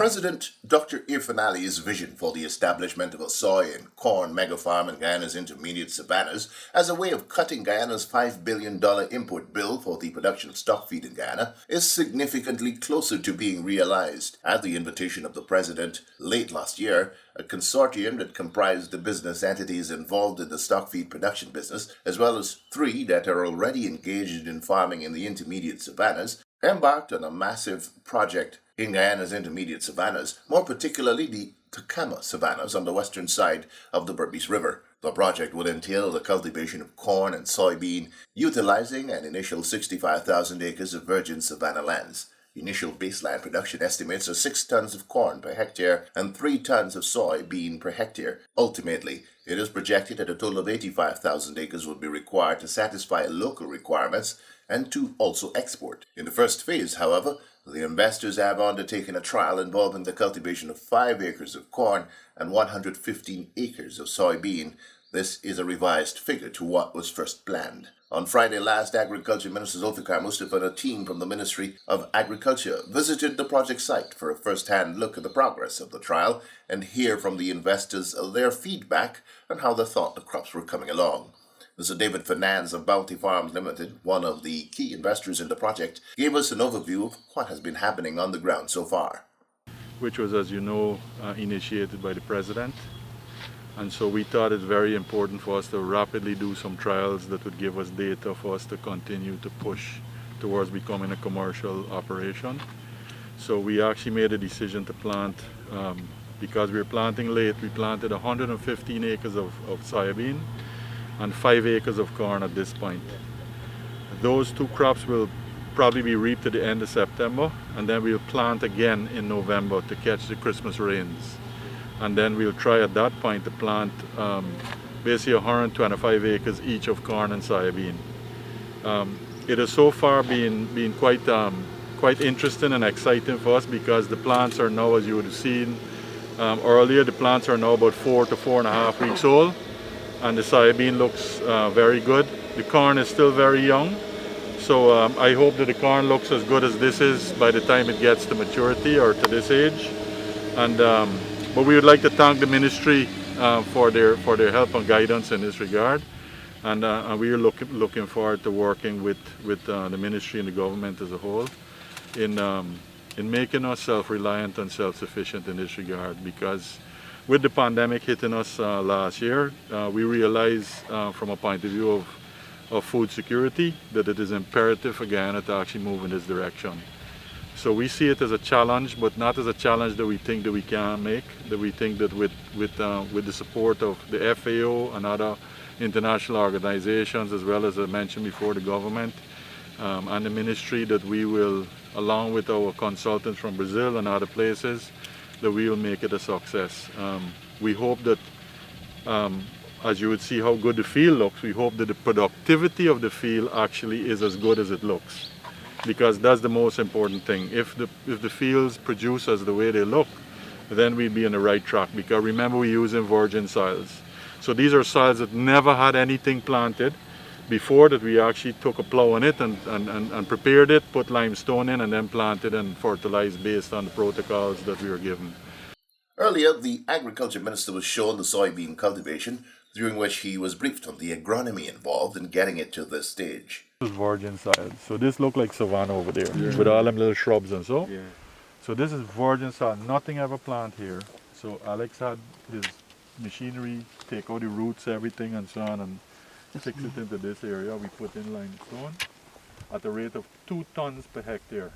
President Dr. Irfan Ali's vision for the establishment of a soy and corn megafarm in Guyana's intermediate savannas as a way of cutting Guyana's $5 billion import bill for the production of stock feed in Guyana is significantly closer to being realized. At the invitation of the President, late last year, a consortium that comprised the business entities involved in the stock feed production business, as well as 3 that are already engaged in farming in the intermediate savannas, embarked on a massive project in Guyana's intermediate savannas, more particularly the Takama savannas on the western side of the Berbice River. The project would entail the cultivation of corn and soybean, utilizing an initial 65,000 acres of virgin savanna lands. Initial baseline production estimates are 6 tons of corn per hectare and 3 tons of soybean per hectare. Ultimately, it is projected that a total of 85,000 acres would be required to satisfy local requirements and to also export. In the first phase, however, the investors have undertaken a trial involving the cultivation of 5 acres of corn and 115 acres of soybean. This is a revised figure to what was first planned. On Friday last, Agriculture Minister Zulfikar Mustapha and a team from the Ministry of Agriculture visited the project site for a first-hand look at the progress of the trial and hear from the investors their feedback on how they thought the crops were coming along. Mr. David Fernandes of Bounty Farms Limited, one of the key investors in the project, gave us an overview of what has been happening on the ground so far. Which was, as you know, initiated by the President. And so we thought it's very important for us to rapidly do some trials that would give us data for us to continue to push towards becoming a commercial operation. So we actually made a decision to plant, because we were planting late, we planted 115 acres of soybean and 5 acres of corn at this point. Those 2 crops will probably be reaped at the end of September, and then we'll plant again in November to catch the Christmas rains. And then we'll try at that point to plant basically 125 acres each of corn and soybean. It has so far been quite interesting and exciting for us because the plants are now, as you would have seen earlier, the plants are now about 4 to 4.5 weeks old, and the soybean looks very good. The corn is still very young, so I hope that the corn looks as good as this is by the time it gets to maturity or to this age. And but we would like to thank the ministry for their help and guidance in this regard, and we are looking forward to working with the ministry and the government as a whole in making us self-reliant and self-sufficient in this regard. Because with the pandemic hitting us last year, we realized from a point of view of food security that it is imperative for Guyana to actually move in this direction. So we see it as a challenge, but not as a challenge that we think that we can make, that we think that with the support of the FAO and other international organizations, as well as I mentioned before, the government and the ministry, that we will, along with our consultants from Brazil and other places, that we will make it a success. We hope that, as you would see how good the field looks, we hope that the productivity of the field actually is as good as it looks, because that's the most important thing. If the fields produce as the way they look, then we'd be on the right track, because remember, we're using virgin soils. So these are soils that never had anything planted before, that we actually took a plow on it and prepared it, put limestone in, and then planted and fertilized based on the protocols that we were given. Earlier, the Agriculture Minister was shown the soybean cultivation, during which he was briefed on the agronomy involved in getting it to this stage. This is virgin soil. So this looks like savanna over there, with all them little shrubs and so. Yeah. So this is virgin soil, nothing ever planted here. So Alex had his machinery take out the roots, everything and so on, and fix it into this area. We put in limestone at a rate of 2 tons per hectare.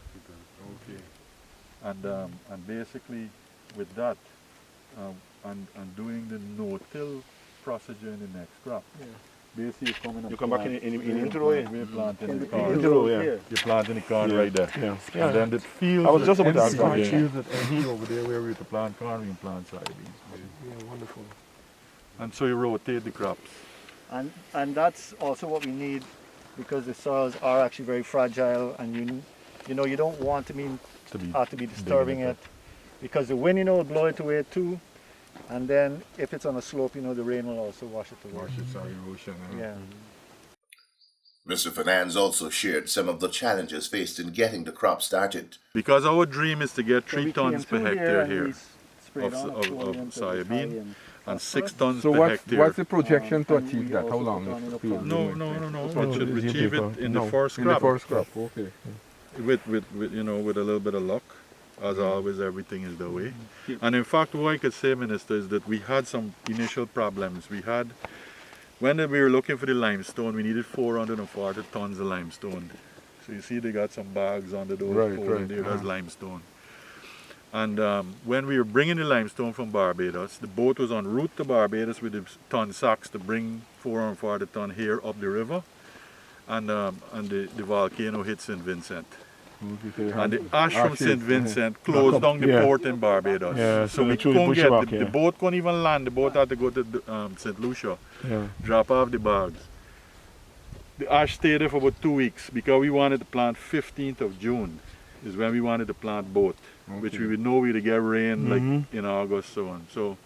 Okay. And basically with that, and doing the no-till procedure in the next crop. Yeah. Basically you come back in intro, we're planting the corn. You're planting the corn right there. Yeah. And then the fields, I was just about to ask that. Fields that empty over there where we to plant corn, we can plant soybeans. Yeah, wonderful. And so you rotate the crops. And that's also what we need, because the soils are actually very fragile, and you know you don't want to be disturbing it, because the wind will blow it away too. And then if it's on a slope, the rain will also wash it away. Wash it, sorry, erosion. Yeah. Mr. Fernandes also shared some of the challenges faced in getting the crop started. Because our dream is to get So 3 we tons came per through hectare and here we sprayed on a of foliant to soybean high in and 6 phosphorus. tons So per hectare. what's the projection to And achieve we that? How also long put on is a the field? plant. No. Oh, It should is it achieve it paper? in No, the first in the crop. first crop. Okay. With you know, with a little bit of luck. As always, everything is the way. And in fact, what I could say, Minister, is that we had some initial problems. We had, when we were looking for the limestone, we needed 440 tons of limestone. So you see they got some bags under those poles, and there, that's limestone. And when we were bringing the limestone from Barbados, the boat was en route to Barbados with the ton sacks to bring 440 ton here up the river. And the volcano hit St. Vincent. And the ash from St. Vincent closed down the port in Barbados. Yeah, so we couldn't get, the boat couldn't even land. The boat had to go to St. Lucia, drop off the bags. The ash stayed there for about 2 weeks because we wanted to plant 15th of June is when we wanted to plant both, which we would know we'd get rain like in August, so on. So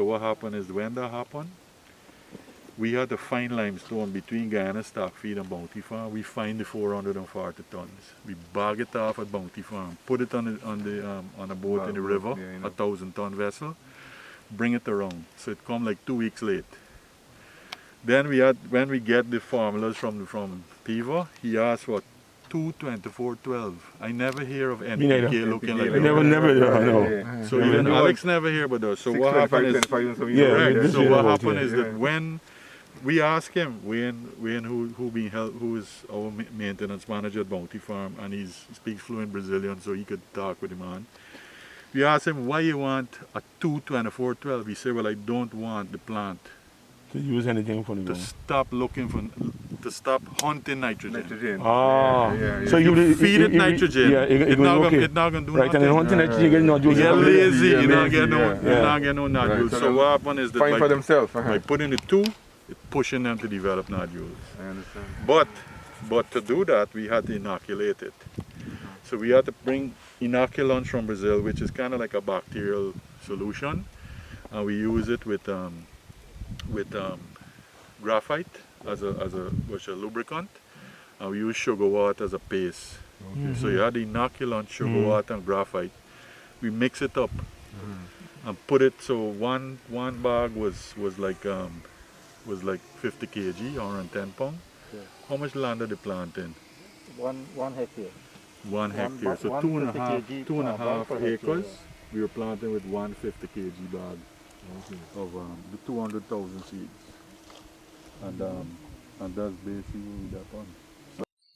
what happened is when that happened, we had to find limestone between Guyana Stockfeed and Bounty Farm. We find the 440 tons. We bag it off at Bounty Farm, put it on a boat in the river, 1,000-ton vessel, bring it around. So it come like 2 weeks late. Then when we get the formulas from Piva, he asked for 22412. I never hear of NPK looking like that. Never. So even Alex never hear about those. So what happened is, so what happened is that when we asked him, Wayne who is our maintenance manager at Bounty Farm, and he speaks fluent Brazilian, so he could talk with the man. We asked him, why you want a 22412? He said, well, I don't want the plant to use anything for the to stop looking for, to stop hunting nitrogen. So you feed it nitrogen. It's not going to do nothing. Right, and hunting nitrogen, you get nodules. You get lazy, you not get no nodules. So what happened is that find for themselves. by putting the two, it's pushing them to develop nodules. I understand. But to do that, we had to inoculate it. So we had to bring inoculants from Brazil, which is kind of like a bacterial solution, and we use it with graphite as a lubricant, and we use sugar water as a paste. So you had the inoculant, sugar water, and graphite. We mix it up and put it. So one bag was like 50 kg, 110 pounds. Yeah. How much land did they plant in? 1 hectare. 1 hectare. So 2.5 acres. We were planting with 150 kg bag of the 200,000 seeds. And that's basically that one.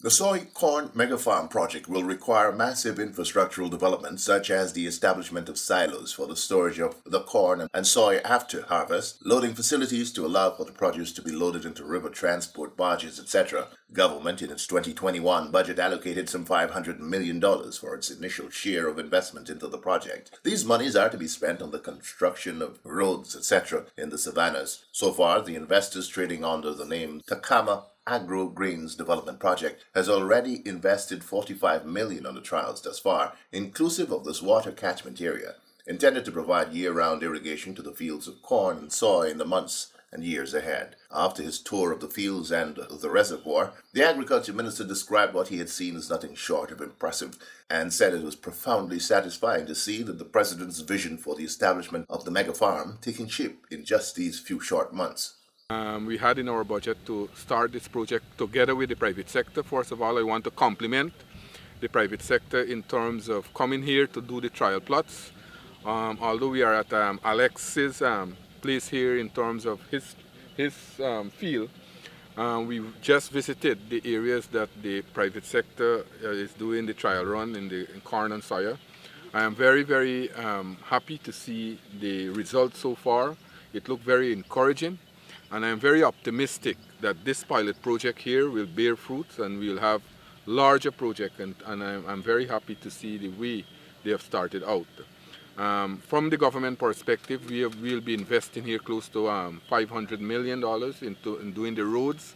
The soy-corn megafarm project will require massive infrastructural development such as the establishment of silos for the storage of the corn and soy after harvest, loading facilities to allow for the produce to be loaded into river transport barges, etc. Government in its 2021 budget allocated some $500 million for its initial share of investment into the project. These monies are to be spent on the construction of roads, etc. in the savannas. So far, the investors trading under the name Takama Agro Greens Development Project has already invested $45 million on the trials thus far, inclusive of this water catchment area, intended to provide year-round irrigation to the fields of corn and soy in the months and years ahead. After his tour of the fields and the reservoir, the agriculture minister described what he had seen as nothing short of impressive and said it was profoundly satisfying to see that the president's vision for the establishment of the mega farm taking shape in just these few short months. We had in our budget to start this project together with the private sector. First of all, I want to compliment the private sector in terms of coming here to do the trial plots. Although we are at Alex's place here in terms of his field, we just visited the areas that the private sector is doing the trial run in corn and soya. I am very, very happy to see the results so far. It looked very encouraging. And I'm very optimistic that this pilot project here will bear fruits and we'll have larger project, and I'm very happy to see the way they have started out. From the government perspective, we'll be investing here close to $500 million in doing the roads,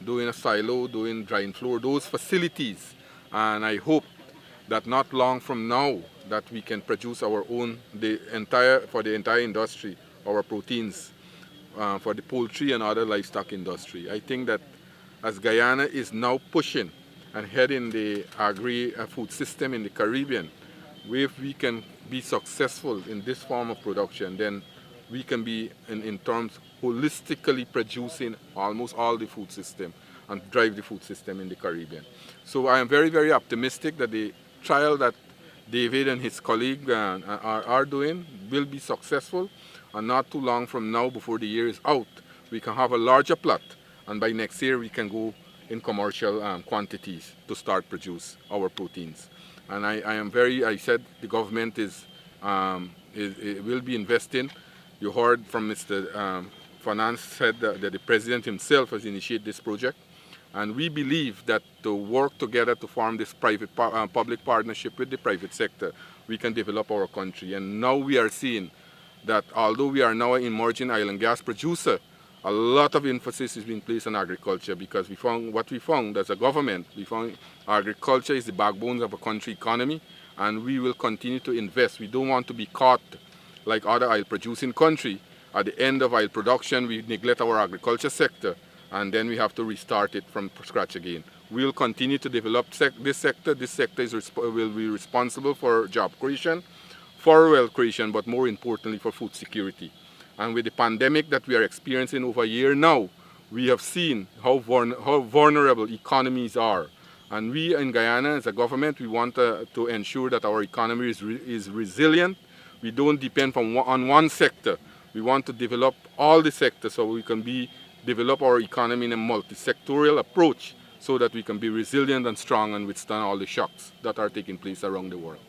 doing a silo, doing drying floor, those facilities. And I hope that not long from now that we can produce our own, for the entire industry, our proteins. For the poultry and other livestock industry. I think that as Guyana is now pushing and heading the agri-food system in the Caribbean, if we can be successful in this form of production, then we can be, in terms, holistically producing almost all the food system and drive the food system in the Caribbean. So I am very, very optimistic that the trial that David and his colleague are doing will be successful, and not too long from now, before the year is out, we can have a larger plot, and by next year we can go in commercial quantities to start produce our proteins. And I said the government will be investing. You heard from Mr. Finance said that the president himself has initiated this project. And we believe that to work together to form this public partnership with the private sector, we can develop our country. And now we are seeing that although we are now an emerging oil and gas producer, a lot of emphasis is being placed on agriculture, because we found as a government, we found agriculture is the backbone of a country economy, and we will continue to invest. We don't want to be caught like other oil producing countries. At the end of oil production, we neglect our agriculture sector, and then we have to restart it from scratch again. We'll continue to develop this sector. This sector will be responsible for job creation, for wealth creation, but more importantly for food security. And with the pandemic that we are experiencing over a year now, we have seen how vulnerable economies are. And we in Guyana, as a government, we want to ensure that our economy is resilient. We don't depend on one sector. We want to develop all the sectors so we can develop our economy in a multi-sectorial approach, so that we can be resilient and strong and withstand all the shocks that are taking place around the world.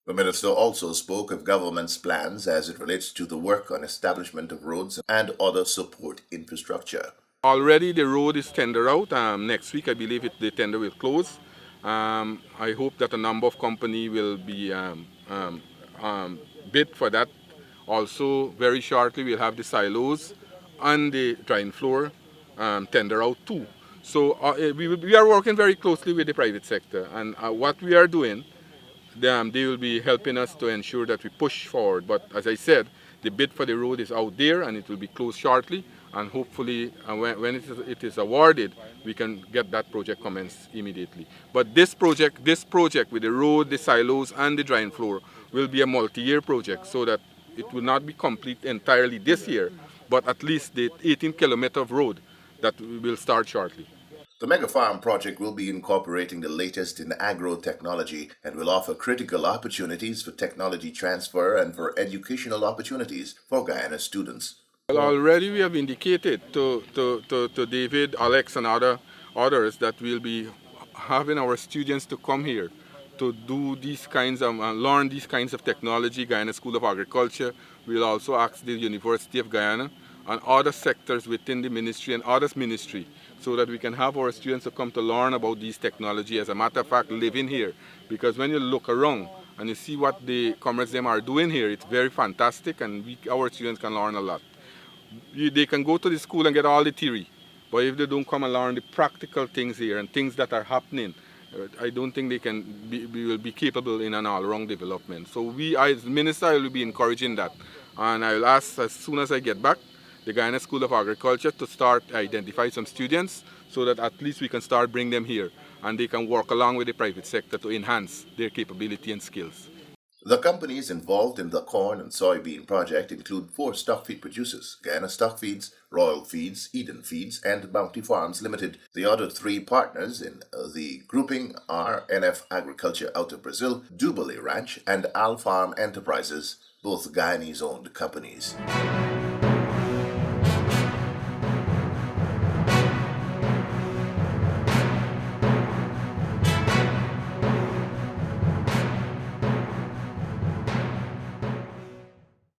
The minister also spoke of government's plans as it relates to the work on establishment of roads and other support infrastructure. Already the road is tendered out. Next week, I believe the tender will close. I hope that a number of companies will be bid for that. Also, very shortly, we'll have the silos and the drying floor tender out too. So we are working very closely with the private sector, and what we are doing, they will be helping us to ensure that we push forward. But as I said, the bid for the road is out there, and it will be closed shortly. And hopefully, when it is awarded, we can get that project commenced immediately. But this project with the road, the silos, and the drying floor will be a multi-year project, so that it will not be complete entirely this year, but at least the 18-kilometer of road that will start shortly. The Mega Farm project will be incorporating the latest in agro-technology and will offer critical opportunities for technology transfer and for educational opportunities for Guyana students. Well, already we have indicated to David, Alex, and others that we'll be having our students to come here to do these kinds of, learn these kinds of technology. Guyana School of Agriculture. We'll also ask the University of Guyana and other sectors within the ministry and others ministry, so that we can have our students to come to learn about these technology. As a matter of fact, living here, because when you look around and you see what the comrades them are doing here, it's very fantastic, and our students can learn a lot. They can go to the school and get all the theory, but if they don't come and learn the practical things here and things that are happening, I don't think we will be capable in an all-round development. So we, as minister, I will be encouraging that, and I will ask, as soon as I get back, the Guyana School of Agriculture to start identify some students, so that at least we can start bring them here and they can work along with the private sector to enhance their capability and skills. The companies involved in the corn and soybean project include 4 stock feed producers: Guyana Stock Feeds, Royal Feeds, Eden Feeds, and Bounty Farms Limited. The other 3 partners in the grouping are NF Agriculture out of Brazil, Dubalé Ranch, and Al Farm Enterprises, both Guyanese-owned companies.